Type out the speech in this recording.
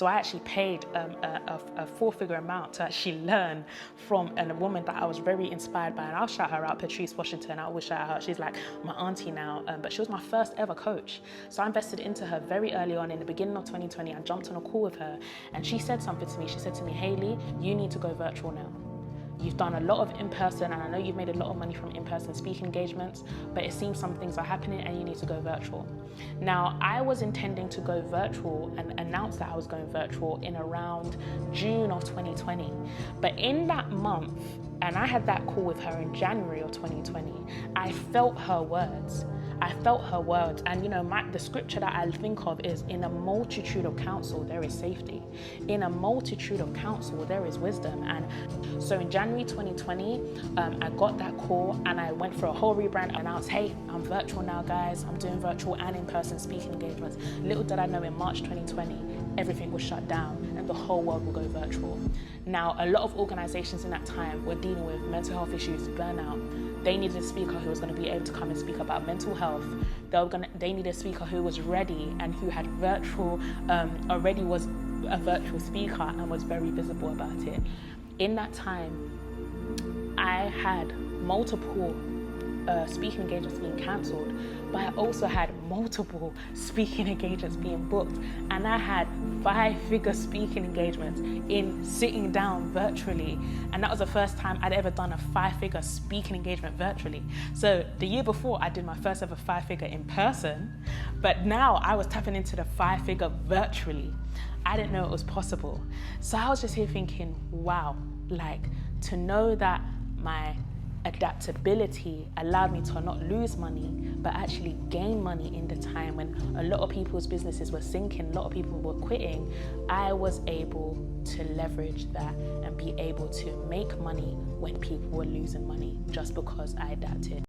So I actually paid a four-figure amount to actually learn from a woman that I was very inspired by, and I'll shout her out, Patrice Washington. I always shout her out. She's like my auntie now, but she was my first ever coach. So I invested into her very early on in the beginning of 2020. I jumped on a call with her, and she said something to me. She said to me, "Hayley, you need to go virtual now. You've done a lot of in-person, and I know you've made a lot of money from in-person speaking engagements, but it seems some things are happening and you need to go virtual." Now, I was intending to go virtual and announce that I was going virtual in around June of 2020. But in that month, and I had that call with her in January of 2020, I felt her words. I felt her words, and the scripture that I think of is, in a multitude of counsel, there is safety. In a multitude of counsel, there is wisdom. And so in January 2020, I got that call and I went for a whole rebrand. I announced, "Hey, I'm virtual now, guys. I'm doing virtual and in-person speaking engagements." Little did I know, in March 2020, everything was shut down and the whole world will go virtual. Now, a lot of organizations in that time were dealing with mental health issues, burnout. They needed a speaker who was going to be able to come and speak about mental health. They needed a speaker who was ready and who had already was a virtual speaker and was very visible about it. In that time, I had multiple speaking engagements being cancelled, but I also had multiple speaking engagements being booked, and I had 5-figure speaking engagements in sitting down virtually, and that was the first time I'd ever done a 5-figure speaking engagement virtually. So the year before, I did my first ever 5-figure in person, but now I was tapping into the 5-figure virtually. I didn't know it was possible. So I was just here thinking, wow, to know that my adaptability allowed me to not lose money, but actually gain money in the time when a lot of people's businesses were sinking, a lot of people were quitting. I was able to leverage that and be able to make money when people were losing money, just because I adapted.